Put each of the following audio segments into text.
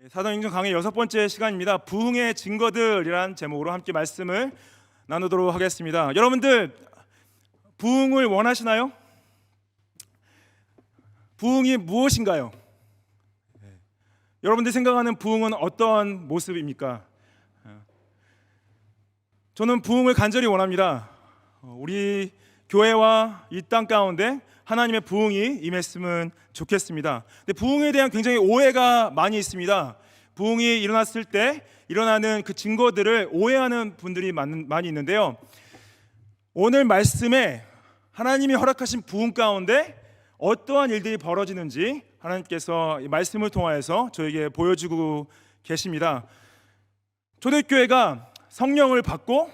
사도행전 강의 6번째 시간입니다. 부흥의 증거들이란 제목으로 함께 말씀을 나누도록 하겠습니다. 여러분들 부흥을 원하시나요? 부흥이 무엇인가요? 여러분들이 생각하는 부흥은 어떤 모습입니까? 저는 부흥을 간절히 원합니다. 우리 교회와 이 땅 가운데 하나님의 부흥이 임했으면 좋겠습니다. 근데 부흥에 대한 굉장히 오해가 많이 있습니다. 부흥이 일어났을 때 일어나는 그 증거들을 오해하는 분들이 많이 있는데요. 오늘 말씀에 하나님이 허락하신 부흥 가운데 어떠한 일들이 벌어지는지 하나님께서 이 말씀을 통하여서 저에게 보여주고 계십니다. 초대교회가 성령을 받고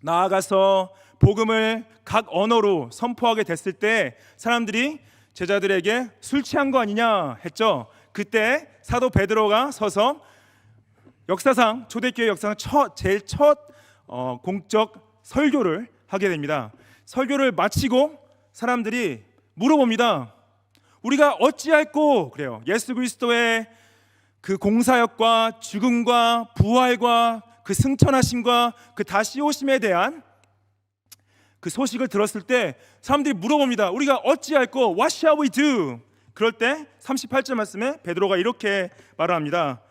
나아가서 복음을 각 언어로 선포하게 됐을 때 사람들이 제자들에게 술 취한 거 아니냐 했죠. 그때 사도 베드로가 서서 역사상 초대교회 역사상 제일 첫 공적 설교를 하게 됩니다. 설교를 마치고 사람들이 물어봅니다. 우리가 어찌할꼬 그래요. 예수 그리스도의 그 공사역과 죽음과 부활과 그 승천하심과 그 다시 오심에 대한 그 소식을 들었을 때 사람들이 물어봅니다. 우리가 어찌할꼬? What shall we do? 그럴 때 38절 말씀에 베드로가 이렇게 말합니다.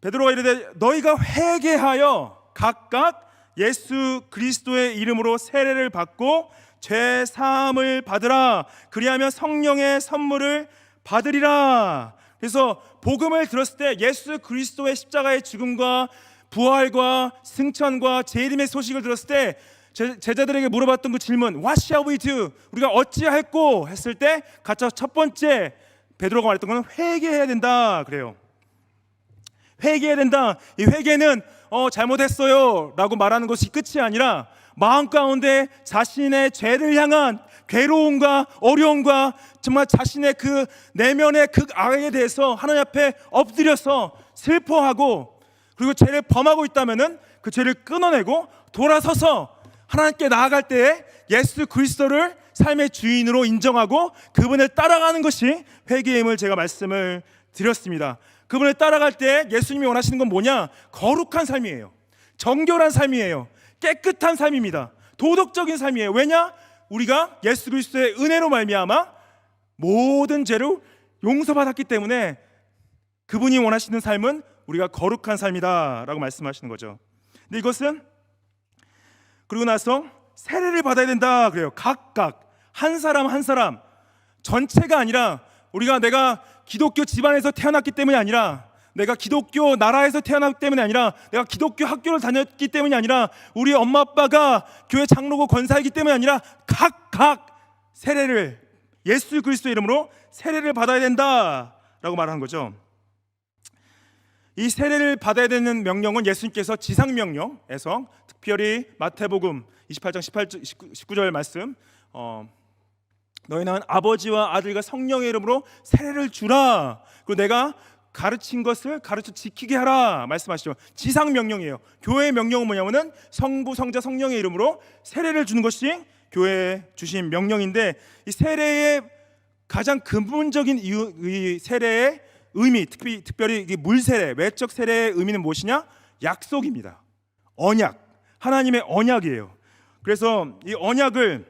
베드로가 이르되 너희가 회개하여 각각 예수 그리스도의 이름으로 세례를 받고 죄 사함을 받으라. 그리하면 성령의 선물을 받으리라. 그래서 복음을 들었을 때 예수 그리스도의 십자가의 죽음과 부활과 승천과 재림의 소식을 들었을 때 제자들에게 물어봤던 그 질문 What shall we do? 우리가 어찌할꼬? 했을 때 가장 첫 번째 베드로가 말했던 것은 회개해야 된다 그래요. 회개해야 된다. 이 회개는 잘못했어요 라고 말하는 것이 끝이 아니라 마음 가운데 자신의 죄를 향한 괴로움과 어려움과 정말 자신의 그 내면의 극악에 대해서 하나님 앞에 엎드려서 슬퍼하고 그리고 죄를 범하고 있다면은 그 죄를 끊어내고 돌아서서 하나님께 나아갈 때에 예수 그리스도를 삶의 주인으로 인정하고 그분을 따라가는 것이 회개임을 제가 말씀을 드렸습니다. 그분을 따라갈 때 예수님이 원하시는 건 뭐냐? 거룩한 삶이에요. 정결한 삶이에요. 깨끗한 삶입니다. 도덕적인 삶이에요. 왜냐? 우리가 예수 그리스도의 은혜로 말미암아 모든 죄를 용서받았기 때문에 그분이 원하시는 삶은 우리가 거룩한 삶이다 라고 말씀하시는 거죠. 근데 이것은 그리고 나서 세례를 받아야 된다 그래요. 각각 한 사람 한 사람 전체가 아니라 내가 기독교 집안에서 태어났기 때문이 아니라 내가 기독교 나라에서 태어났기 때문이 아니라 내가 기독교 학교를 다녔기 때문이 아니라 우리 엄마 아빠가 교회 장로고 권사이기 때문이 아니라 각각 세례를 예수 그리스도 이름으로 세례를 받아야 된다라고 말하는 거죠. 이 세례를 받아야 되는 명령은 예수님께서 지상명령에서 특별히 마태복음 28장 19절 말씀 너희는 아버지와 아들과 성령의 이름으로 세례를 주라. 그리고 내가 가르친 것을 가르쳐 지키게 하라 말씀하시죠. 지상명령이에요. 교회의 명령은 뭐냐면은 성부 성자 성령의 이름으로 세례를 주는 것이 교회에 주신 명령인데 이 세례의 가장 근본적인 이유, 이 세례의 의미, 특별히 물세례, 외적 세례의 의미는 무엇이냐? 약속입니다. 언약, 하나님의 언약이에요. 그래서 이 언약을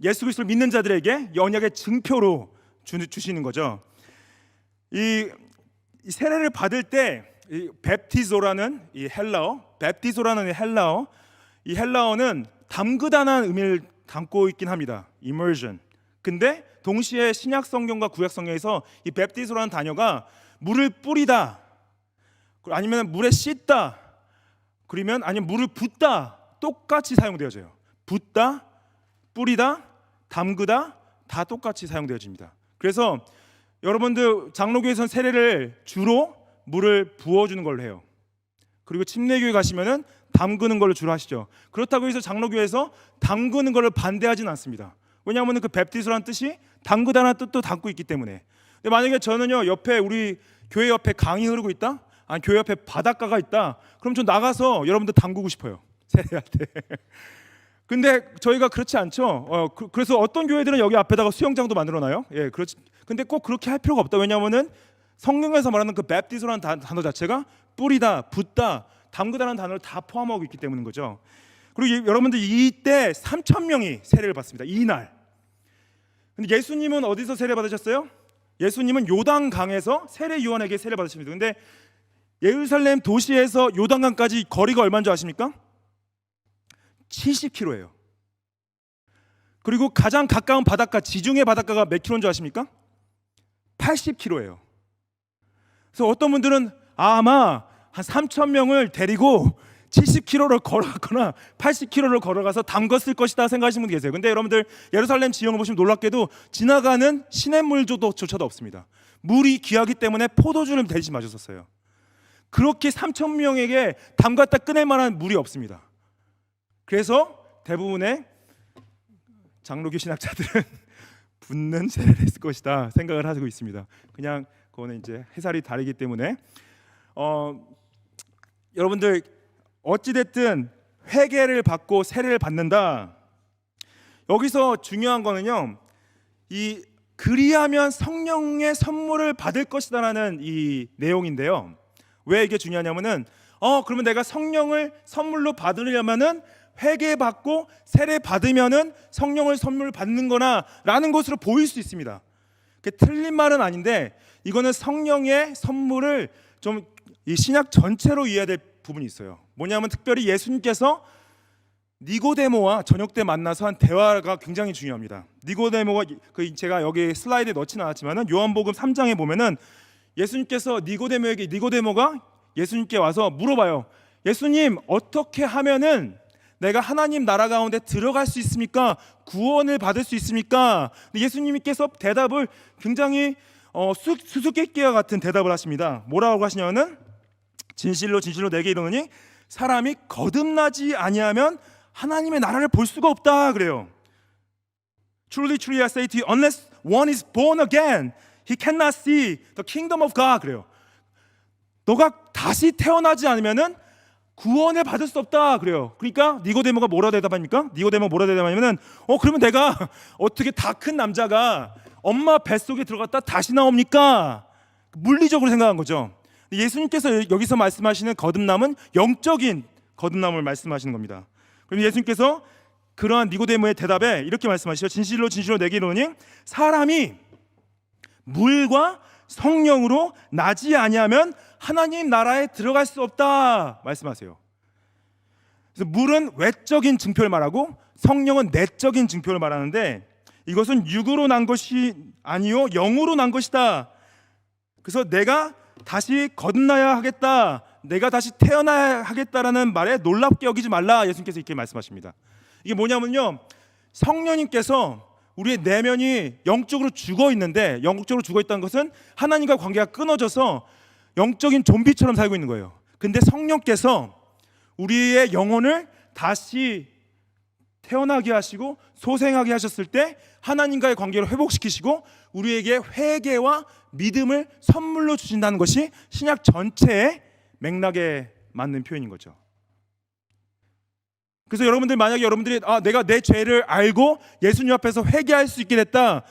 예수 그리스도를 믿는 자들에게 이 언약의 증표로 주시는 거죠. 이 세례를 받을 때 이 베프티조라는 이 헬라어는 담그다는 의미를 담고 있긴 합니다. immersion. 근데 동시에 신약 성경과 구약 성경에서 이 베프티소라는 단어가 물을 뿌리다, 아니면 물에 씻다, 그러면 아니면 물을 붓다 똑같이 사용되어져요. 붓다, 뿌리다, 담그다 다 똑같이 사용되어집니다. 그래서 여러분들 장로교에서는 세례를 주로 물을 부어주는 걸로 해요. 그리고 침례교회 가시면은 담그는 걸로 주로 하시죠. 그렇다고 해서 장로교에서 담그는 걸를 반대하지는 않습니다. 왜냐하면 그 베프티스라는 뜻이 담그다라는 뜻도 담고 있기 때문에. 근데 만약에 저는요 옆에 우리 교회 옆에 강이 흐르고 있다, 아니 교회 옆에 바닷가가 있다, 그럼 저 나가서 여러분들 담그고 싶어요 세례할 때. 근데 저희가 그렇지 않죠. 그래서 어떤 교회들은 여기 앞에다가 수영장도 만들어놔요. 예, 그렇지. 근데 꼭 그렇게 할 필요가 없다. 왜냐하면은 성경에서 말하는 그 베프티스라는 단어 자체가 뿌리다, 붓다, 담그다라는 단어를 다 포함하고 있기 때문인 거죠. 그리고 여러분들 이때 3,000명이 세례를 받습니다. 이날. 근데 예수님은 어디서 세례 받으셨어요? 예수님은 요단강에서 세례 요한에게 세례 받으십니다. 근데 예루살렘 도시에서 요단강까지 거리가 얼마인 줄 아십니까? 70km예요. 그리고 가장 가까운 바닷가, 지중해 바닷가가 몇 킬로인 줄 아십니까? 80km예요. 그래서 어떤 분들은 아마 한 3,000명을 데리고 70km를 걸어갔거나 80km를 걸어가서 담궜을 것이다 생각하시는 분 계세요. 근데 여러분들 예루살렘 지형을 보시면 놀랍게도 지나가는 시냇물조차도 없습니다. 물이 귀하기 때문에 포도주를 대신 마셨었어요. 그렇게 3,000명에게 담갔다 꺼낼 만한 물이 없습니다. 그래서 대부분의 장로교 신학자들은 붓는 세례를 했을 것이다 생각을 하고 있습니다. 그냥 그거는 이제 해설이 다르기 때문에 여러분들 어찌됐든 회개를 받고 세례를 받는다. 여기서 중요한 거는요, 이 그리하면 성령의 선물을 받을 것이다라는 이 내용인데요. 왜 이게 중요하냐면은 그러면 내가 성령을 선물로 받으려면은 회개받고 세례 받으면은 성령을 선물 받는 거나라는 것으로 보일 수 있습니다. 그게 틀린 말은 아닌데 이거는 성령의 선물을 좀 이 신약 전체로 이해해야 될 부분이 있어요. 뭐냐면 특별히 예수님께서 니고데모와 저녁 때 만나서 한 대화가 굉장히 중요합니다. 니고데모가 제가 여기 슬라이드에 넣지는 않았지만은 요한복음 3장에 보면은 예수님께서 니고데모가 예수님께 와서 물어봐요. 예수님, 어떻게 하면은 내가 하나님 나라 가운데 들어갈 수 있습니까? 구원을 받을 수 있습니까? 예수님께서 대답을 굉장히 수수께끼와 같은 대답을 하십니다. 뭐라고 하시냐면은 진실로 진실로 내게 이르노니 사람이 거듭나지 아니하면 하나님의 나라를 볼 수가 없다 그래요. Truly, truly I say to you, unless one is born again, he cannot see the kingdom of God 그래요. 너가 다시 태어나지 않으면은 구원을 받을 수 없다 그래요. 그러니까 니고데모가 뭐라 대답합니까? 니고데모가 뭐라 대답하냐면은 그러면 내가 어떻게 다 큰 남자가 엄마 뱃속에 들어갔다 다시 나옵니까? 물리적으로 생각한 거죠. 예수님께서 여기서 말씀하시는 거듭남은 영적인 거듭남을 말씀하시는 겁니다. 그럼 예수님께서 그러한 니고데모의 대답에 이렇게 말씀하시죠. 진실로 진실로 내게 이르노니 사람이 물과 성령으로 나지 아니하면 하나님 나라에 들어갈 수 없다 말씀하세요. 그래서 물은 외적인 증표를 말하고 성령은 내적인 증표를 말하는데 이것은 육으로 난 것이 아니요 영으로 난 것이다. 그래서 내가 다시 거듭나야 하겠다, 내가 다시 태어나야 하겠다라는 말에 놀랍게 여기지 말라 예수님께서 이렇게 말씀하십니다. 이게 뭐냐면요, 성령님께서 우리의 내면이 영적으로 죽어 있는데, 영적으로 죽어 있다는 것은 하나님과 관계가 끊어져서 영적인 좀비처럼 살고 있는 거예요. 근데 성령께서 우리의 영혼을 다시 태어나게 하시고 소생하게 하셨을 때 하나님과의 관계를 회복시키시고 우리에게 회개와 믿음을 선물로 주신다는 것이 신약 전체의 맥락에 맞는 표현인 거죠. 그래서 여러분들 만약에 여러분들이 내가 내 죄를 알고 예수님 앞에서 회개할 수 있게 됐다,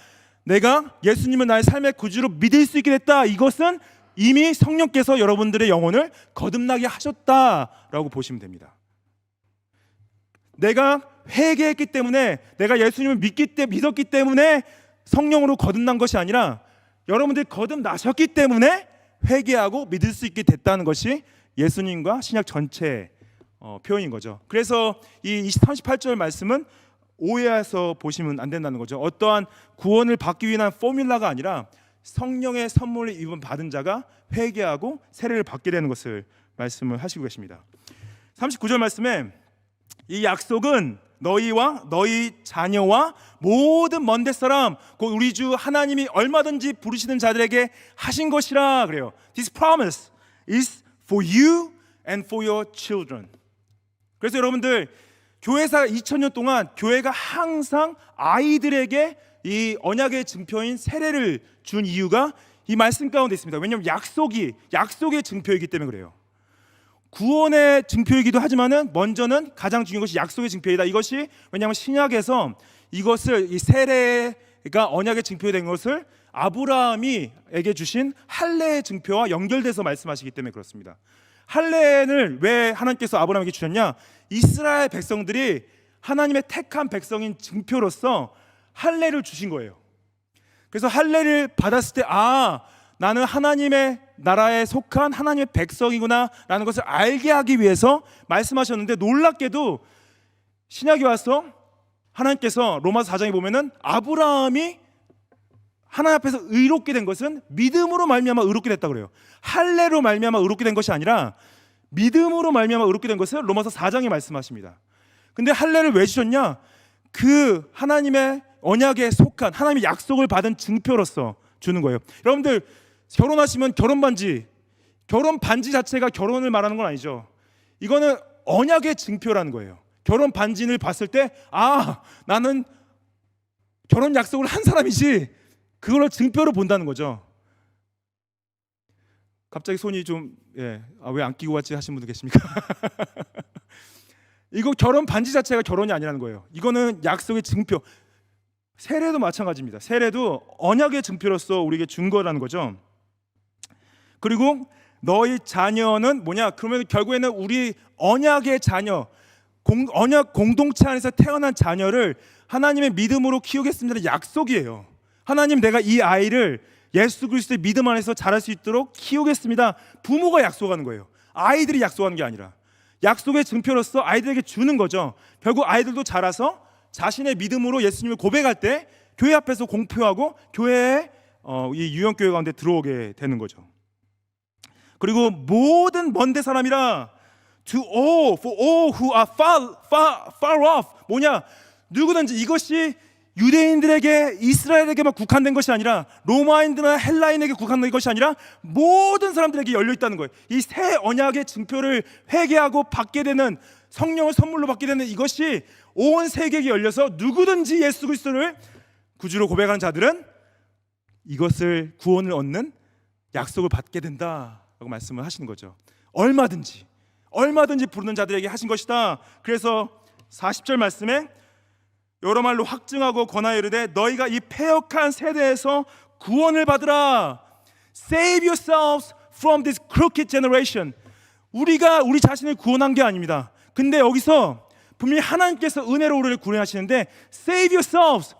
내가 예수님을 나의 삶의 구주로 믿을 수 있게 됐다, 이것은 이미 성령께서 여러분들의 영혼을 거듭나게 하셨다라고 보시면 됩니다. 내가 회개했기 때문에, 내가 예수님을 믿었기 때문에 성령으로 거듭난 것이 아니라 여러분들이 거듭나셨기 때문에 회개하고 믿을 수 있게 됐다는 것이 예수님과 신약 전체의 표현인 거죠. 그래서 이 38절 말씀은 오해해서 보시면 안 된다는 거죠. 어떠한 구원을 받기 위한 포뮬라가 아니라 성령의 선물을 받은 자가 회개하고 세례를 받게 되는 것을 말씀을 하시고 계십니다. 39절 말씀에 이 약속은 너희와 너희 자녀와 모든 먼데 사람 곧 우리 주 하나님이 얼마든지 부르시는 자들에게 하신 것이라 그래요. This promise is for you and for your children. 그래서 여러분들 교회사 2000년 동안 교회가 항상 아이들에게 이 언약의 증표인 세례를 준 이유가 이 말씀 가운데 있습니다. 왜냐하면 약속의 증표이기 때문에 그래요. 구원의 증표이기도 하지만은 먼저는 가장 중요한 것이 약속의 증표이다. 이것이 왜냐하면 신약에서 이것을 이 세례가 언약의 증표된 것을 아브라함이에게 주신 할례의 증표와 연결돼서 말씀하시기 때문에 그렇습니다. 할례를 왜 하나님께서 아브라함에게 주셨냐? 이스라엘 백성들이 하나님의 택한 백성인 증표로서 할례를 주신 거예요. 그래서 할례를 받았을 때 나는 하나님의 나라에 속한 하나님의 백성이구나 라는 것을 알게 하기 위해서 말씀하셨는데, 놀랍게도 신약에 와서 하나님께서 로마서 4장에 보면은 아브라함이 하나님 앞에서 의롭게 된 것은 믿음으로 말미암아 의롭게 됐다 그래요. 할례로 말미암아 의롭게 된 것이 아니라 믿음으로 말미암아 의롭게 된 것을 로마서 4장에 말씀하십니다. 근데 할례를 왜 주셨냐? 그 하나님의 언약에 속한 하나님의 약속을 받은 증표로서 주는 거예요. 여러분들 결혼하시면 결혼 반지 자체가 결혼을 말하는 건 아니죠. 이거는 언약의 증표라는 거예요. 결혼 반지를 봤을 때 나는 결혼 약속을 한 사람이지, 그걸 증표로 본다는 거죠. 갑자기 손이 좀 왜 안 끼고 왔지 하신 분도 계십니까? 이거 결혼 반지 자체가 결혼이 아니라는 거예요. 이거는 약속의 증표. 세례도 마찬가지입니다. 세례도 언약의 증표로서 우리에게 준 거라는 거죠. 그리고 너희 자녀는 뭐냐? 그러면 결국에는 우리 언약의 자녀, 언약 공동체 안에서 태어난 자녀를 하나님의 믿음으로 키우겠습니다는 약속이에요. 하나님, 내가 이 아이를 예수 그리스도의 믿음 안에서 자랄 수 있도록 키우겠습니다. 부모가 약속하는 거예요. 아이들이 약속하는 게 아니라 약속의 증표로서 아이들에게 주는 거죠. 결국 아이들도 자라서 자신의 믿음으로 예수님을 고백할 때 교회 앞에서 공표하고 교회에 이 유형교회 가운데 들어오게 되는 거죠. 그리고 모든 먼데 사람이라 to all, for all who are far off. 뭐냐? 누구든지, 이것이 유대인들에게, 이스라엘에게만 국한된 것이 아니라 로마인들이나 헬라인에게 국한된 것이 아니라 모든 사람들에게 열려 있다는 거예요. 이 새 언약의 증표를 회개하고 받게 되는, 성령을 선물로 받게 되는 이것이 온 세계에 열려서 누구든지 예수 그리스도를 구주로 고백하는 자들은 이것을, 구원을 얻는 약속을 받게 된다라고 말씀을 하시는 거죠. 얼마든지 부르는 자들에게 하신 것이다. 그래서 40절 말씀에 여러 말로 확증하고 권하여 이르되 너희가 이 패역한 세대에서 구원을 받으라. Save yourselves from this crooked generation. 우리가 우리 자신을 구원한 게 아닙니다. 근데 여기서 분명히 하나님께서 은혜로 우리를 구원하시는데 Save yourselves,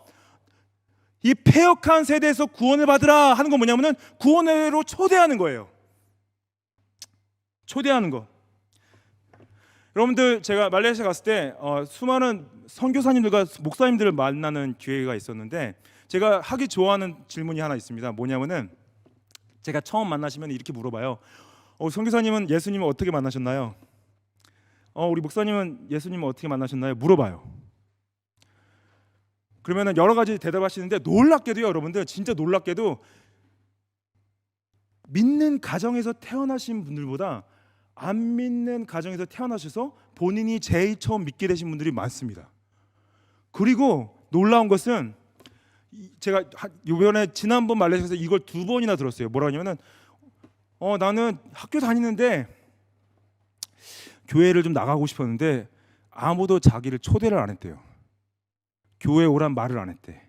이 패역한 세대에서 구원을 받으라 하는 건 뭐냐면은 구원으로 초대하는 거예요. 초대하는 거. 여러분들, 제가 말레이시아 갔을 때 수많은 선교사님들과 목사님들을 만나는 기회가 있었는데 제가 하기 좋아하는 질문이 하나 있습니다. 뭐냐면은 제가 처음 만나시면 이렇게 물어봐요. 선교사님은 예수님을 어떻게 만나셨나요? 우리 목사님은 예수님을 어떻게 만나셨나요? 물어봐요. 그러면은 여러 가지 대답하시는데 놀랍게도요, 여러분들, 진짜 놀랍게도 믿는 가정에서 태어나신 분들보다 안 믿는 가정에서 태어나셔서 본인이 제일 처음 믿게 되신 분들이 많습니다. 그리고 놀라운 것은 제가 이번에 지난번 말레이시아에서 이걸 2번이나 들었어요. 뭐라 하냐면은 나는 학교 다니는데 교회를 좀 나가고 싶었는데 아무도 자기를 초대를 안 했대요. 교회 오란 말을 안 했대.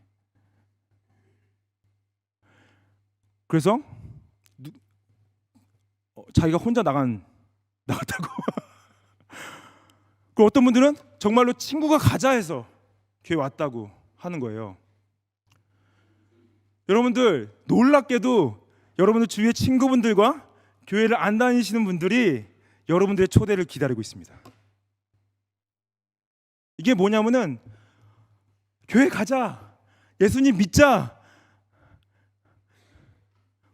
그래서 자기가 혼자 나갔다고. 그 어떤 분들은 정말로 친구가 가자 해서 교회 왔다고 하는 거예요. 여러분들, 놀랍게도 여러분들 주위의 친구분들과 교회를 안 다니시는 분들이 여러분들의 초대를 기다리고 있습니다. 이게 뭐냐면은 교회 가자, 예수님 믿자,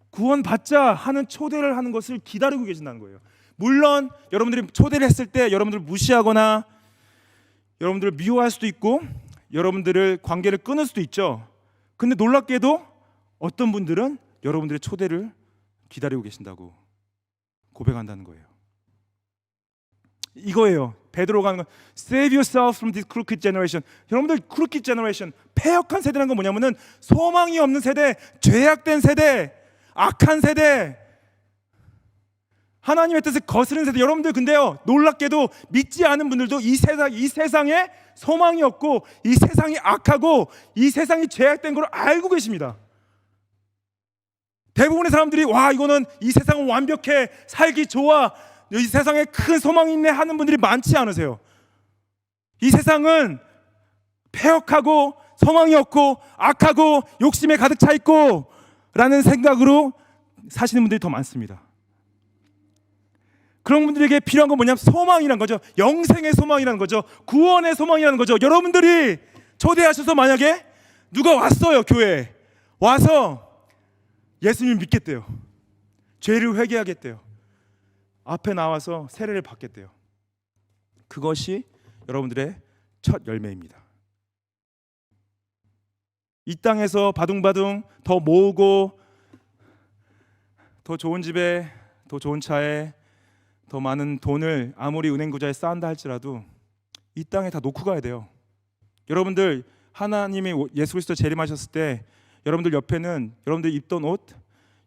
구원 받자 하는 초대를 하는 것을 기다리고 계신다는 거예요. 물론 여러분들이 초대를 했을 때 여러분들을 무시하거나 여러분들을 미워할 수도 있고 여러분들을 관계를 끊을 수도 있죠. 근데 놀랍게도 어떤 분들은 여러분들의 초대를 기다리고 계신다고 고백한다는 거예요. 이거예요. 베드로가 하는 건 Save yourself from this crooked generation. 여러분들, crooked generation, 패역한 세대라는 건 뭐냐면은 소망이 없는 세대, 죄악된 세대, 악한 세대, 하나님의 뜻을 거스르는 세대. 여러분들, 근데요, 놀랍게도 믿지 않은 분들도 이 세상에 소망이 없고 이 세상이 악하고 이 세상이 죄악된 걸 알고 계십니다. 대부분의 사람들이 와, 이거는 이 세상은 완벽해, 살기 좋아, 이 세상에 큰 소망이 있네 하는 분들이 많지 않으세요? 이 세상은 폐역하고 소망이 없고 악하고 욕심에 가득 차 있고 라는 생각으로 사시는 분들이 더 많습니다. 그런 분들에게 필요한 건 뭐냐면 소망이란 거죠. 영생의 소망이라는 거죠. 구원의 소망이라는 거죠. 여러분들이 초대하셔서 만약에 누가 왔어요, 교회에 와서 예수님을 믿겠대요. 죄를 회개하겠대요. 앞에 나와서 세례를 받겠대요. 그것이 여러분들의 첫 열매입니다. 이 땅에서 바둥바둥 더 모으고 더 좋은 집에, 더 좋은 차에, 더 많은 돈을 아무리 은행 구자에 쌓는다 할지라도 이 땅에 다 놓고 가야 돼요. 여러분들 하나님이 예수 그리스도 재림하셨을 때 여러분들 옆에는 여러분들 입던 옷,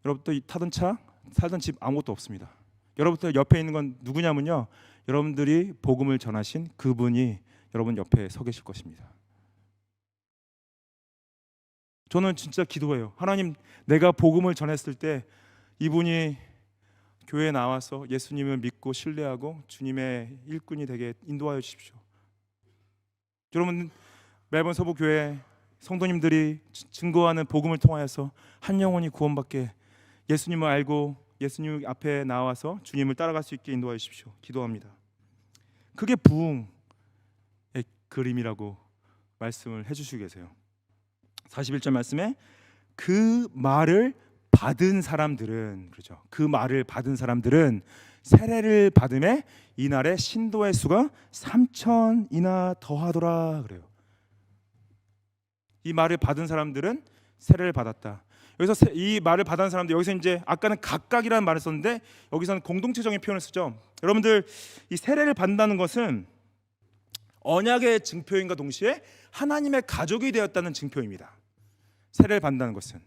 여러분들 타던 차, 살던 집 아무것도 없습니다. 여러분들 옆에 있는 건 누구냐면요, 여러분들이 복음을 전하신 그분이 여러분 옆에 서 계실 것입니다. 저는 진짜 기도해요. 하나님, 내가 복음을 전했을 때 이분이 교회에 나와서 예수님을 믿고 신뢰하고 주님의 일꾼이 되게 인도하여 주십시오. 여러분, 매번 서부교회 성도님들이 증거하는 복음을 통하여서 한 영혼이 구원받게, 예수님을 알고 예수님 앞에 나와서 주님을 따라갈 수 있게 인도하여 주십시오. 기도합니다. 그게 부흥의 그림이라고 말씀을 해주시고 계세요. 41절 말씀에 그 말을 받은 사람들은, 그렇죠, 그 말을 받은 사람들은 세례를 받음에 이날에 신도의 수가 3,000이나 더하더라 그래요. 이 말을 받은 사람들은 세례를 받았다. 여기서 이 말을 받은 사람들, 여기서 이제 아까는 각각이라는 말을 썼는데 여기서는 공동체적인 표현을 쓰죠. 여러분들, 이 세례를 받는다는 것은 언약의 증표인과 동시에 하나님의 가족이 되었다는 증표입니다. 세례를 받는다는 것은.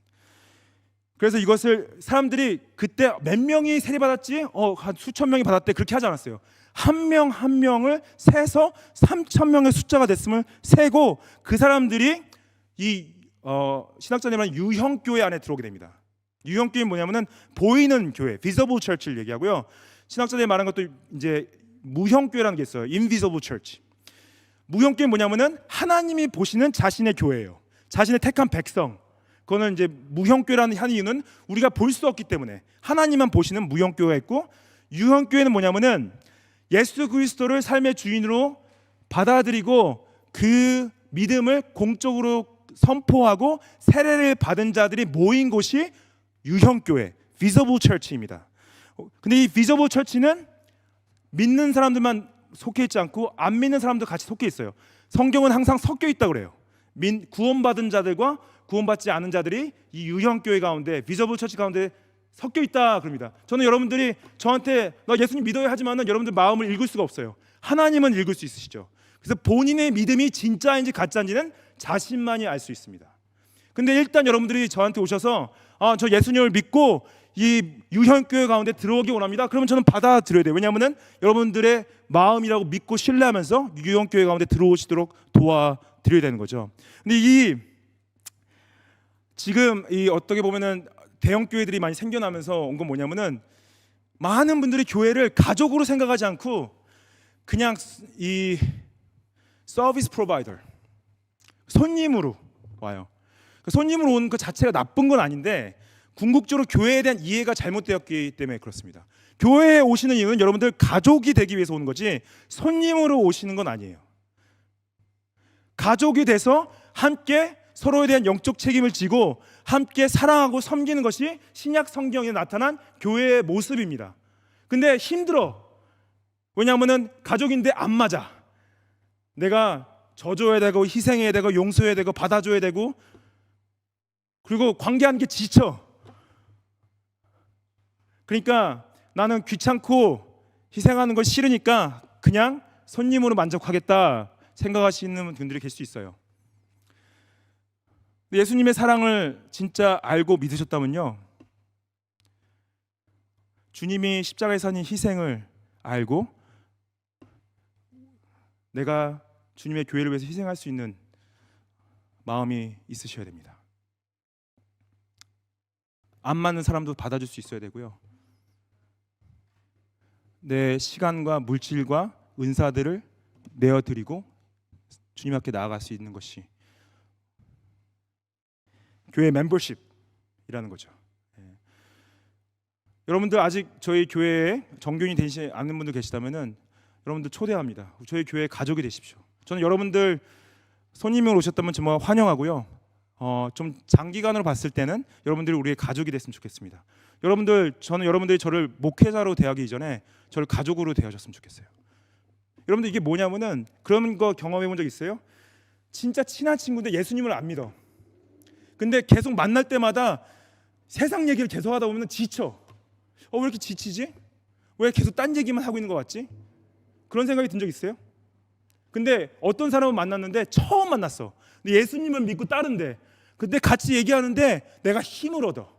그래서 이것을 사람들이 그때 몇 명이 세례 받았지? 한 수천 명이 받았대, 그렇게 하지 않았어요. 한 명 한 명을 세서 3,000명의 숫자가 됐음을 세고 그 사람들이 이 신학자들이 말하는 유형교회 안에 들어오게 됩니다. 유형교회는 뭐냐면은 보이는 교회, visible church를 얘기하고요. 신학자들이 말하는 것도 이제 무형교회라는 게 있어요. invisible church. 무형교회는 뭐냐면은 하나님이 보시는 자신의 교회예요. 자신의 택한 백성. 그거는 이제 무형교회라는 한 이유는 우리가 볼 수 없기 때문에 하나님만 보시는 무형교회가 있고, 유형교회는 뭐냐면은 예수 그리스도를 삶의 주인으로 받아들이고 그 믿음을 공적으로 선포하고 세례를 받은 자들이 모인 곳이 유형교회, visible church입니다. 근데 이 visible church는 믿는 사람들만 속해 있지 않고 안 믿는 사람도 같이 속해 있어요. 성경은 항상 섞여 있다고 그래요. 구원받은 자들과 구원받지 않은 자들이 이 유형교회 가운데, visible church 가운데 섞여 있다 그럽니다. 저는 여러분들이 저한테 너 예수님 믿어야 하지만은 여러분들 마음을 읽을 수가 없어요. 하나님은 읽을 수 있으시죠. 그래서 본인의 믿음이 진짜인지 가짜인지는 자신만이 알 수 있습니다. 근데 일단 여러분들이 저한테 오셔서 저 예수님을 믿고 이 유형교회 가운데 들어오기 원합니다. 그러면 저는 받아들여야 돼요. 왜냐하면 여러분들의 마음이라고 믿고 신뢰하면서 유형교회 가운데 들어오시도록 도와드려야 되는 거죠. 근데 지금 어떻게 보면은 대형 교회들이 많이 생겨나면서 온 건 뭐냐면은 많은 분들이 교회를 가족으로 생각하지 않고 그냥 이 서비스 프로바이더, 손님으로 와요. 손님으로 온 그 자체가 나쁜 건 아닌데 궁극적으로 교회에 대한 이해가 잘못되었기 때문에 그렇습니다. 교회에 오시는 이유는 여러분들 가족이 되기 위해서 오는 거지 손님으로 오시는 건 아니에요. 가족이 돼서 함께 서로에 대한 영적 책임을 지고 함께 사랑하고 섬기는 것이 신약 성경에 나타난 교회의 모습입니다. 근데 힘들어. 왜냐하면 가족인데 안 맞아. 내가 져줘야 되고 희생해야 되고 용서해야 되고 받아줘야 되고, 그리고 관계하는 게 지쳐. 그러니까 나는 귀찮고 희생하는 걸 싫으니까 그냥 손님으로 만족하겠다 생각하시는 분들이 계실 수 있어요. 예수님의 사랑을 진짜 알고 믿으셨다면요, 주님이 십자가에 사는 희생을 알고 내가 주님의 교회를 위해서 희생할 수 있는 마음이 있으셔야 됩니다. 안 맞는 사람도 받아줄 수 있어야 되고요. 내 시간과 물질과 은사들을 내어드리고 주님 앞에 나아갈 수 있는 것이 교회 멤버십이라는 거죠. 여러분들 아직 저희 교회에 정교인이 되지 않는 분들 계시다면은 여러분들 초대합니다. 저희 교회 가족이 되십시오. 저는 여러분들 손님으로 오셨다면 정말 환영하고요. 좀 장기간으로 봤을 때는 여러분들이 우리의 가족이 됐으면 좋겠습니다. 저는 여러분들이 저를 목회자로 대하기 이전에 저를 가족으로 대하셨으면 좋겠어요. 여러분들 이게 뭐냐면은 그런 거 경험해 본 적 있어요? 진짜 친한 친구인데 예수님을 안 믿어. 근데 계속 만날 때마다 세상 얘기를 계속 하다 보면 지쳐. 왜 이렇게 지치지? 왜 계속 딴 얘기만 하고 있는 것 같지? 그런 생각이 든 적 있어요? 근데 어떤 사람을 만났는데 처음 만났어. 근데 예수님을 믿고 따른대. 근데 같이 얘기하는데 내가 힘을 얻어.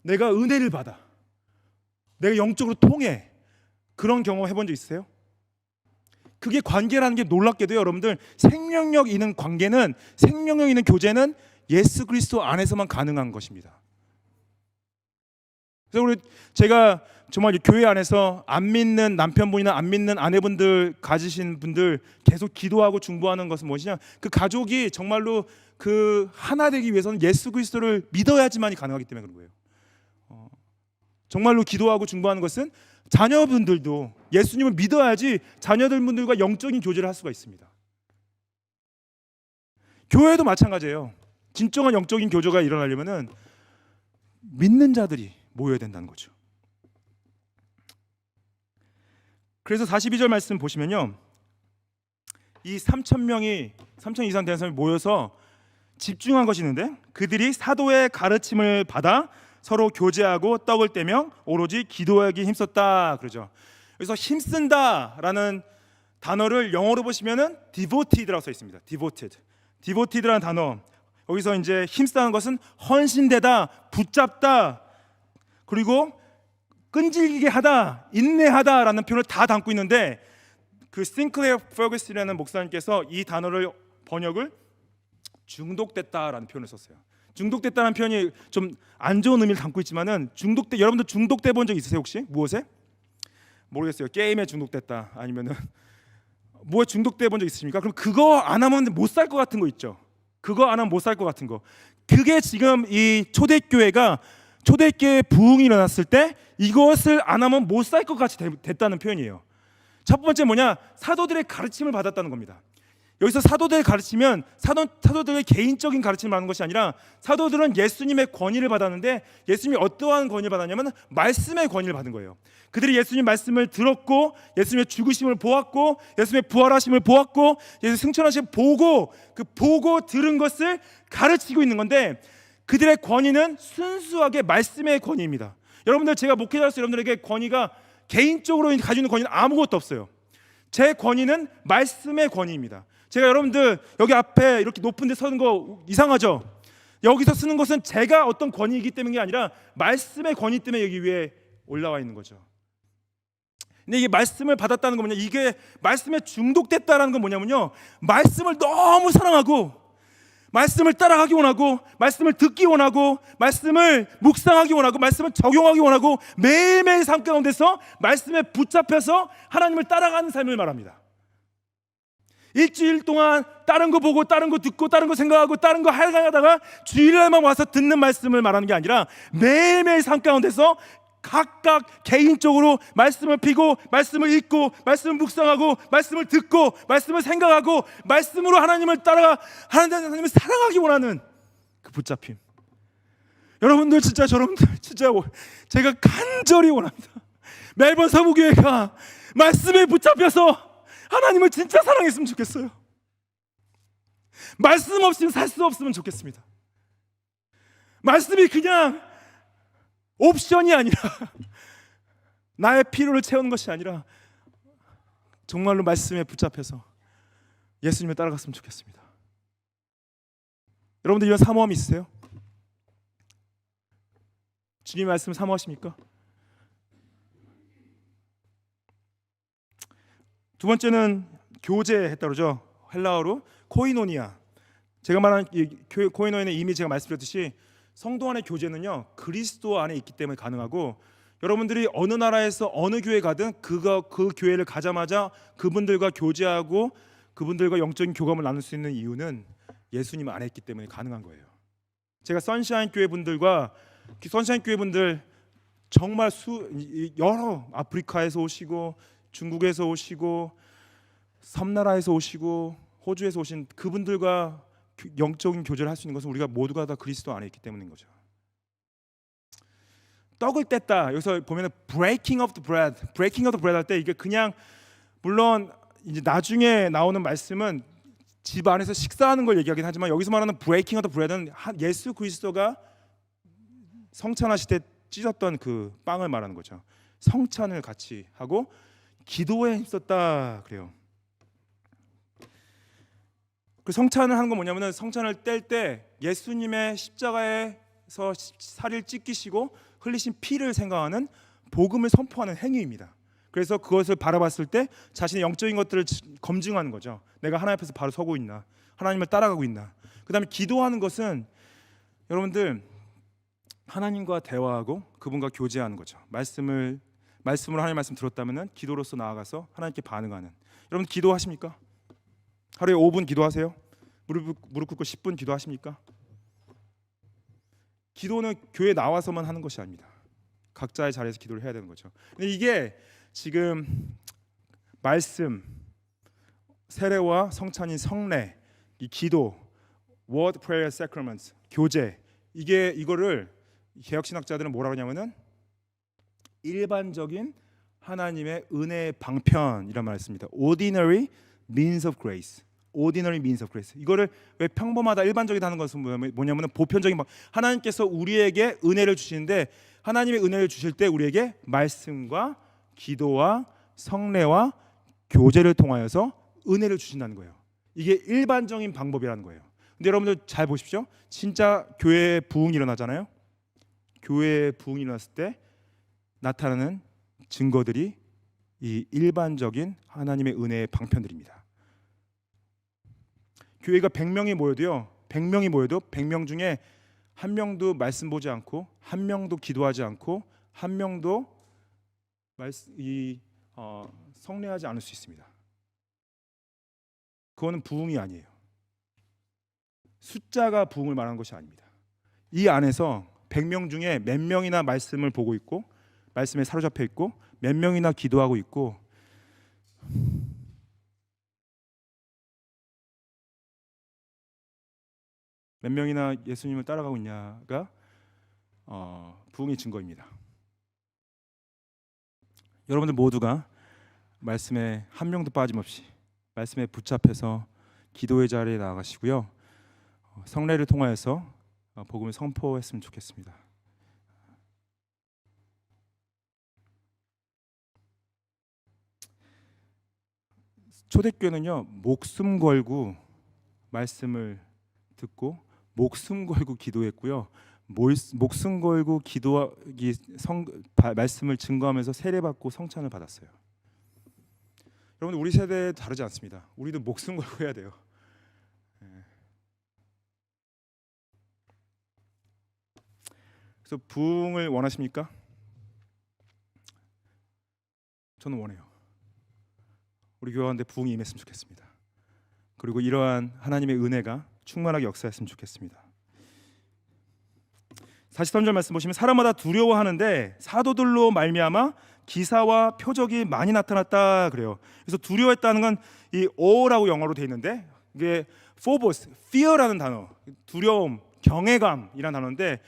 내가 은혜를 받아. 내가 영적으로 통해. 그런 경험 해본 적 있어요? 그게 관계라는 게 놀랍게도 여러분들 생명력 있는 관계는, 생명력 있는 교제는 예수 그리스도 안에서만 가능한 것입니다. 그래서 제가 정말 교회 안에서 안 믿는 남편분이나 안 믿는 아내분들 가지신 분들 계속 기도하고 중보하는 것은 무엇이냐? 그 가족이 정말로 그 하나 되기 위해서는 예수 그리스도를 믿어야지만이 가능하기 때문에 그런 거예요. 정말로 기도하고 중보하는 것은 자녀분들도 예수님을 믿어야지 자녀들분들과 영적인 교제를 할 수가 있습니다. 교회도 마찬가지예요. 진정한 영적인 교제가 일어나려면은 믿는 자들이 모여야 된다는 거죠. 그래서 42절 말씀 보시면요, 이 3,000 이상 되는 사람이 모여서 집중한 것이 있는데 그들이 사도의 가르침을 받아 서로 교제하고 떡을 떼며 오로지 기도하기 힘썼다 그러죠. 그래서 힘쓴다라는 단어를 영어로 보시면은 devoted라고 써 있습니다. devoted라는 단어, 여기서 이제 힘쓰는 것은 헌신되다, 붙잡다, 그리고 끈질기게 하다, 인내하다라는 표현을 다 담고 있는데 그 싱클레어 퍼거슨이라는 목사님께서 이 단어를 번역을 중독됐다라는 표현을 썼어요. 중독됐다는 표현이 좀 안 좋은 의미를 담고 있지만은 여러분들 중독돼 본 적 있으세요 혹시? 무엇에? 모르겠어요. 게임에 중독됐다 아니면은 뭐에 중독돼 본 적 있으십니까? 그럼 그거 안 하면 못 살 것 같은 거 있죠. 그거 안 하면 못 살 것 같은 거. 그게 지금 이 초대교회 부흥이 일어났을 때 이것을 안 하면 못 살 것 같이 됐다는 표현이에요. 첫 번째 뭐냐? 사도들의 가르침을 받았다는 겁니다. 여기서 사도들의 가르치면 사도들의 개인적인 가르침을 받는 것이 아니라 사도들은 예수님의 권위를 받았는데 예수님이 어떠한 권위를 받았냐면 말씀의 권위를 받은 거예요. 그들이 예수님 말씀을 들었고 예수님의 죽으심을 보았고 예수님의 부활하심을 보았고 예수님 승천하심을 보고 그 보고 들은 것을 가르치고 있는 건데 그들의 권위는 순수하게 말씀의 권위입니다. 여러분들, 제가 목회자로서 여러분들에게 권위가 개인적으로 가지고 있는 권위는 아무것도 없어요. 제 권위는 말씀의 권위입니다. 제가 여러분들 여기 앞에 이렇게 높은 데 서는 거 이상하죠? 여기서 쓰는 것은 제가 어떤 권위이기 때문이 아니라 말씀의 권위 때문에 여기 위에 올라와 있는 거죠. 근데 이게 말씀을 받았다는 건 뭐냐? 이게 말씀에 중독됐다라는 건 뭐냐면요, 말씀을 너무 사랑하고 말씀을 따라가기 원하고 말씀을 듣기 원하고 말씀을 묵상하기 원하고 말씀을 적용하기 원하고 매일매일 삶 가운데서 말씀에 붙잡혀서 하나님을 따라가는 삶을 말합니다. 일주일 동안 다른 거 보고 다른 거 듣고 다른 거 생각하고 다른 거 하다가 주일날만 와서 듣는 말씀을 말하는 게 아니라 매일매일 삶 가운데서 각각 개인적으로 말씀을 피고 말씀을 읽고 말씀을 묵상하고 말씀을 듣고 말씀을 생각하고 말씀으로 하나님을 따라가 하나님을 사랑하기 원하는 그 붙잡힘. 여러분들 진짜 제가 간절히 원합니다. 멜번 서부교회가 말씀에 붙잡혀서 하나님을 진짜 사랑했으면 좋겠어요. 말씀 없이는 살 수 없으면 좋겠습니다. 말씀이 그냥 옵션이 아니라 나의 필요를 채우는 것이 아니라 정말로 말씀에 붙잡혀서 예수님을 따라갔으면 좋겠습니다. 여러분들 이런 사모함이 있으세요? 주님의 말씀을 사모하십니까? 두 번째는 교제했다 그러죠. 헬라어로 코이노니아. 제가 말한 이 코이노니아는 이미 제가 말씀드렸듯이 성도 안의 교제는요 그리스도 안에 있기 때문에 가능하고, 여러분들이 어느 나라에서 어느 교회 가든 그 교회를 가자마자 그분들과 교제하고 그분들과 영적인 교감을 나눌 수 있는 이유는 예수님 안에 있기 때문에 가능한 거예요. 제가 선샤인 교회 분들과 선샤인 교회 분들 정말 여러 아프리카에서 오시고 중국에서 오시고 섬나라에서 오시고 호주에서 오신 그분들과 영적인 교제를 할 수 있는 것은 우리가 모두가 다 그리스도 안에 있기 때문인 거죠. 떡을 뗐다. 여기서 보면은 breaking of the bread 할 때 이게 그냥, 물론 이제 나중에 나오는 말씀은 집 안에서 식사하는 걸 얘기하긴 하지만 여기서 말하는 breaking of the bread은 예수 그리스도가 성찬하실 때 찢었던 그 빵을 말하는 거죠. 성찬을 같이 하고 기도에 힘썼다 그래요. 그 성찬을 하는 건 뭐냐면은 성찬을 뗄 때 예수님의 십자가에서 살을 찢기시고 흘리신 피를 생각하는 복음을 선포하는 행위입니다. 그래서 그것을 바라봤을 때 자신의 영적인 것들을 검증하는 거죠. 내가 하나님 앞에서 바로 서고 있나, 하나님을 따라가고 있나. 그 다음에 기도하는 것은 여러분들 하나님과 대화하고 그분과 교제하는 거죠. 말씀으로 하나님 말씀 들었다면은 기도로서 나아가서 하나님께 반응하는. 여러분 기도하십니까? 하루에 5분 기도하세요? 무릎 꿇고 10분 기도하십니까? 기도는 교회 나와서만 하는 것이 아닙니다. 각자의 자리에서 기도를 해야 되는 거죠. 근데 이게 지금 말씀, 세례와 성찬인 성례, 이 기도, word, prayer, sacraments, 교제, 이거를 개혁신학자들은 뭐라고 하냐면은 일반적인 하나님의 은혜의 방편이란 말을 씁니다. Ordinary means of grace. Ordinary means of grace. 이거를 왜 평범하다, 일반적이다 하는 것은 뭐냐면은 보편적인 하나님께서 우리에게 은혜를 주시는데, 하나님의 은혜를 주실 때 우리에게 말씀과 기도와 성례와 교제를 통하여서 은혜를 주신다는 거예요. 이게 일반적인 방법이라는 거예요. 근데 여러분들 잘 보십시오. 진짜 교회에 부흥이 일어나잖아요. 교회에 부흥이 일어났을 때 나타나는 증거들이 이 일반적인 하나님의 은혜의 방편들입니다. 교회가 100명이 모여도요, 100명 중에 한 명도 말씀 보지 않고, 한 명도 기도하지 않고, 한 명도 성례하지 않을 수 있습니다. 그거는 부흥이 아니에요. 숫자가 부흥을 말하는 것이 아닙니다. 이 안에서 100명 중에 몇 명이나 말씀을 보고 있고, 말씀에 사로잡혀 있고, 몇 명이나 기도하고 있고, 몇 명이나 예수님을 따라가고 있냐가 부흥의 증거입니다. 여러분들 모두가 말씀에 한 명도 빠짐없이 말씀에 붙잡혀서 기도의 자리에 나아가시고요, 성례를 통하여서 복음을 선포했으면 좋겠습니다. 초대교회는요, 목숨 걸고 말씀을 듣고 목숨 걸고 기도했고요, 목숨 걸고 말씀을 증거하면서 세례받고 성찬을 받았어요. 여러분, 우리 세대 다르지 않습니다. 우리도 목숨 걸고 해야 돼요. 그래서 부흥을 원하십니까? 저는 원해요. 우리 교회 가운데 부흥이 임했으면 좋겠습니다. 그리고 이러한 하나님의 은혜가 충만하게 역사했으면 좋겠습니다. 43절 말씀 보시면 사람마다 두려워하는데 사도들로 말미암아 기사와 표적이 많이 나타났다 그래요. 그래서 두려워했다는 건 이 aw라고 영어로 돼 있는데, 이게 phobos, fear라는 단어, 두려움, 경외감이라는 단어인데,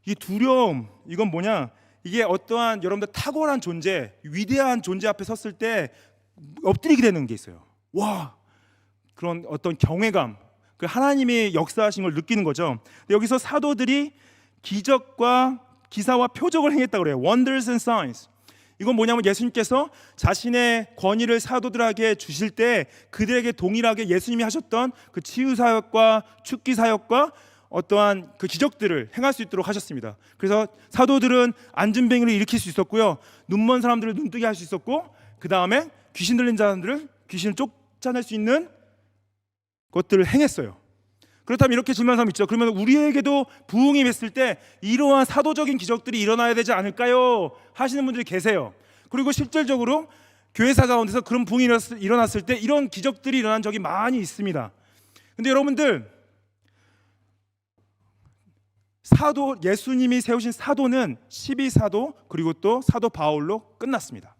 이 두려움, 이건 뭐냐? 이게 어떠한 여러분들 탁월한 존재, 위대한 존재 앞에 섰을 때 엎드리게 되는 게 있어요. 와, 그런 어떤 경외감, 그 하나님이 역사하신 걸 느끼는 거죠. 여기서 사도들이 기적과 기사와 표적을 행했다 그래요. Wonders and signs. 이건 뭐냐면 예수님께서 자신의 권위를 사도들에게 주실 때 그들에게 동일하게 예수님이 하셨던 그 치유 사역과 축기 사역과 어떠한 그 기적들을 행할 수 있도록 하셨습니다. 그래서 사도들은 앉은뱅이를 일으킬 수 있었고요, 눈먼 사람들을 눈뜨게 할 수 있었고, 그 다음에 귀신 들린 자들을 귀신을 쫓아낼 수 있는 것들을 행했어요. 그렇다면 이렇게 질문하는 사람 있죠. 그러면 우리에게도 부흥이 임했을 때 이러한 사도적인 기적들이 일어나야 되지 않을까요? 하시는 분들이 계세요. 그리고 실질적으로 교회사 가운데서 그런 부흥이 일어났을 때 이런 기적들이 일어난 적이 많이 있습니다. 근데 여러분들, 사도, 예수님이 세우신 사도는 12사도 그리고 또 사도 바울로 끝났습니다.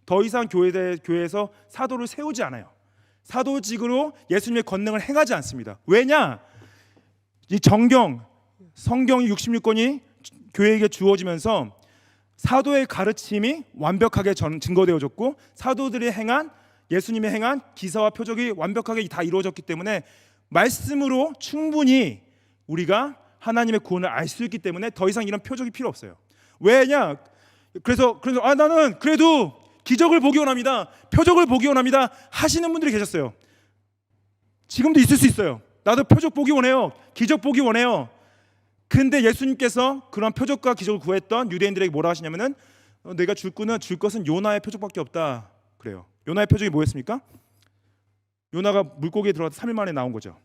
더 이상 교회에서 사도를 세우지 않아요. 사도직으로 예수님의 권능을 행하지 않습니다. 왜냐? 이 성경이 66권이 교회에게 주어지면서 사도의 가르침이 완벽하게 증거되어졌고 사도들이 행한, 예수님이 행한 기사와 표적이 완벽하게 다 이루어졌기 때문에 말씀으로 충분히 우리가 하나님의 구원을 알 수 있기 때문에 더 이상 이런 표적이 필요 없어요. 왜냐? 그래서 나는 그래도 기적을 보기 원합니다, 표적을 보기 원합니다 하시는 분들이 계셨어요. 지금도 있을 수 있어요. 나도 표적 보기 원해요, 기적 보기 원해요. 근데 예수님께서 그런 표적과 기적을 구했던 유대인들에게 뭐라 하시냐면은 내가 줄 것은 요나의 표적밖에 없다 그래요. 요나의 표적이 뭐였습니까? 요나가 물고기에 들어가서 3일 만에 나온 거죠.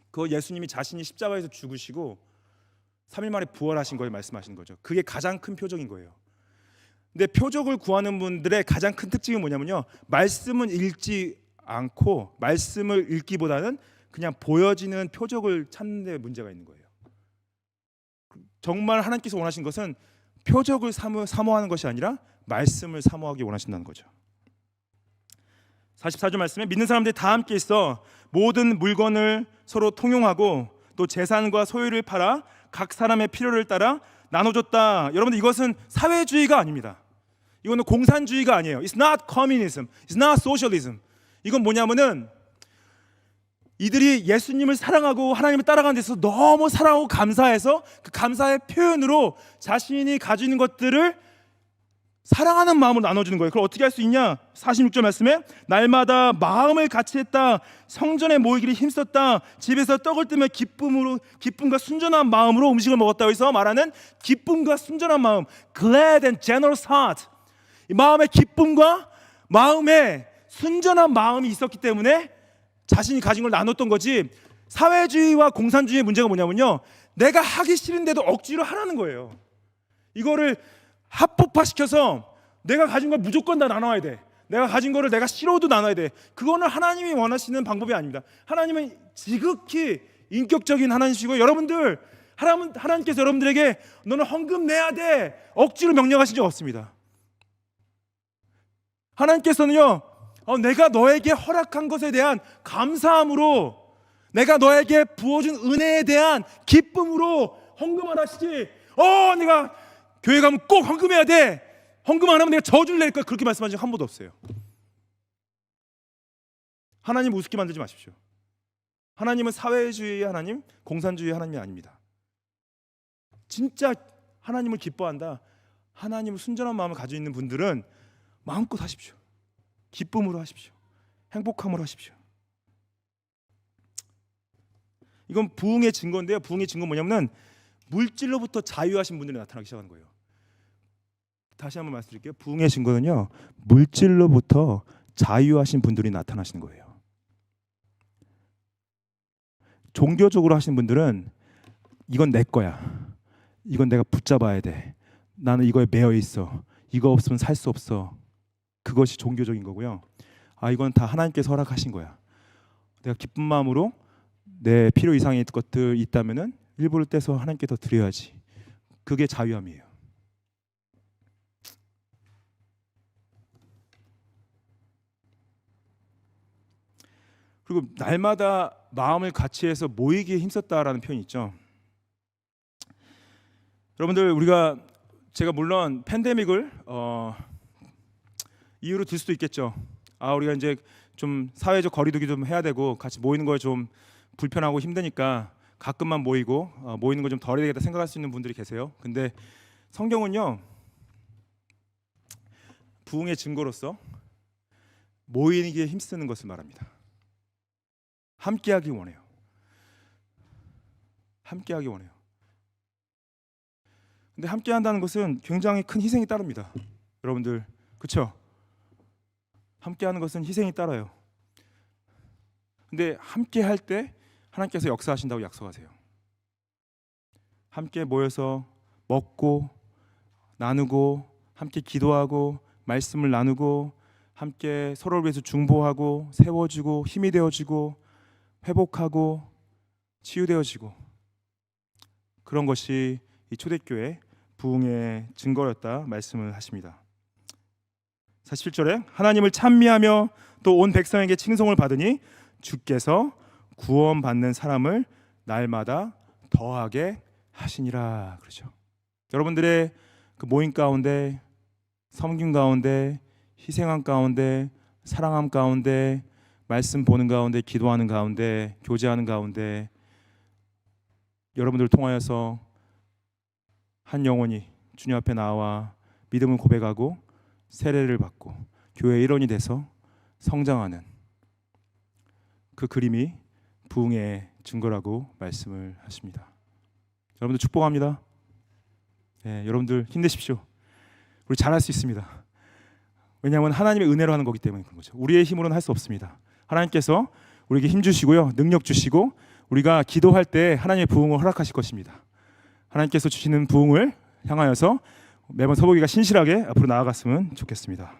그거 예수님이 자신이 십자가에서 죽으시고 3일 만에 부활하신 걸 말씀하시는 거죠. 그게 가장 큰 표적인 거예요. 근데 표적을 구하는 분들의 가장 큰 특징은 뭐냐면요, 말씀은 읽지 않고 말씀을 읽기보다는 그냥 보여지는 표적을 찾는 데 문제가 있는 거예요. 정말 하나님께서 원하신 것은 표적을 사모하는 것이 아니라 말씀을 사모하기 원하신다는 거죠. 44절 말씀에 믿는 사람들이 다 함께 있어 모든 물건을 서로 통용하고 또 재산과 소유를 팔아 각 사람의 필요를 따라 나눠줬다. 여러분들, 이것은 사회주의가 아닙니다. 이거는 공산주의가 아니에요. It's not communism. It's not socialism. 이건 뭐냐면은 이들이 예수님을 사랑하고 하나님을 따라가는 데서 너무 사랑하고 감사해서 그 감사의 표현으로 자신이 가지고 있는 것들을 사랑하는 마음으로 나눠주는 거예요. 그걸 어떻게 할 수 있냐? 46절 말씀에 날마다 마음을 같이 했다, 성전에 모이기를 힘썼다, 집에서 떡을 뜨며 기쁨과 순전한 마음으로 음식을 먹었다. 여기서 말하는 기쁨과 순전한 마음, glad and generous heart, 이 마음의 기쁨과 마음의 순전한 마음이 있었기 때문에 자신이 가진 걸 나눴던 거지. 사회주의와 공산주의의 문제가 뭐냐면요, 내가 하기 싫은데도 억지로 하라는 거예요. 이거를 합법화시켜서 내가 가진 걸 무조건 다 나눠야 돼, 내가 가진 거를 내가 싫어도 나눠야 돼. 그거는 하나님이 원하시는 방법이 아닙니다. 하나님은 지극히 인격적인 하나님이시고, 여러분들, 하나님께서 여러분들에게 너는 헌금 내야 돼 억지로 명령하신 적 없습니다. 하나님께서는요, 내가 너에게 허락한 것에 대한 감사함으로, 내가 너에게 부어준 은혜에 대한 기쁨으로 헌금하라 하시지, 내가 교회 가면 꼭 헌금해야 돼, 헌금 안 하면 내가 저주를 낼 거야, 그렇게 말씀하신 적 한 번도 없어요. 하나님 우습게 만들지 마십시오. 하나님은 사회주의의 하나님, 공산주의의 하나님이 아닙니다. 진짜 하나님을 기뻐한다, 하나님을 순전한 마음을 가지고 있는 분들은 마음껏 하십시오. 기쁨으로 하십시오. 행복함으로 하십시오. 이건 부흥의 증거인데요, 부흥의 증거는 뭐냐면 물질로부터 자유하신 분들이 나타나기 시작하는 거예요. 다시 한번 말씀드릴게요. 부흥의 증거는요, 물질로부터 자유하신 분들이 나타나시는 거예요. 종교적으로 하시는 분들은 이건 내 거야, 이건 내가 붙잡아야 돼, 나는 이거에 매여 있어, 이거 없으면 살 수 없어, 그것이 종교적인 거고요. 이건 다 하나님께서 허락하신 거야. 내가 기쁜 마음으로 내 필요 이상의 것들 있다면은 일부를 떼서 하나님께 더 드려야지. 그게 자유함이에요. 그리고 날마다 마음을 같이 해서 모이기에 힘썼다라는 표현이 있죠. 여러분들, 제가 물론 팬데믹을 이유로 들 수도 있겠죠. 우리가 이제 좀 사회적 거리두기 좀 해야 되고 같이 모이는 거에 좀 불편하고 힘드니까 가끔만 모이고 모이는 거 좀 덜 해야 되겠다 생각할 수 있는 분들이 계세요. 근데 성경은요, 부흥의 증거로서 모이기에 힘쓰는 것을 말합니다. 함께하기 원해요. 함께하기 원해요. 근데 함께한다는 것은 굉장히 큰 희생이 따릅니다. 여러분들, 그렇죠? 함께하는 것은 희생이 따라요. 근데 함께할 때 하나님께서 역사하신다고 약속하세요. 함께 모여서 먹고 나누고 함께 기도하고 말씀을 나누고 함께 서로를 위해서 중보하고 세워주고 힘이 되어지고 회복하고 치유되어지고, 그런 것이 이 초대교회 부흥의 증거였다 말씀을 하십니다. 47절에 하나님을 찬미하며 또 온 백성에게 칭송을 받으니 주께서 구원받는 사람을 날마다 더하게 하시니라. 그렇죠. 여러분들의 그 모임 가운데, 섬김 가운데, 희생함 가운데, 사랑함 가운데, 말씀 보는 가운데, 기도하는 가운데, 교제하는 가운데 여러분들을 통하여서 한 영혼이 주님 앞에 나와 믿음을 고백하고 세례를 받고 교회의 일원이 돼서 성장하는 그 그림이 부흥의 증거라고 말씀을 하십니다. 여러분들 축복합니다. 네, 여러분들 힘내십시오. 우리 잘할 수 있습니다. 왜냐하면 하나님의 은혜로 하는 거기 때문에 그런 거죠. 우리의 힘으로는 할 수 없습니다. 하나님께서 우리에게 힘 주시고요, 능력 주시고 우리가 기도할 때 하나님의 부흥을 허락하실 것입니다. 하나님께서 주시는 부흥을 향하여서 매번 서보기가 신실하게 앞으로 나아갔으면 좋겠습니다.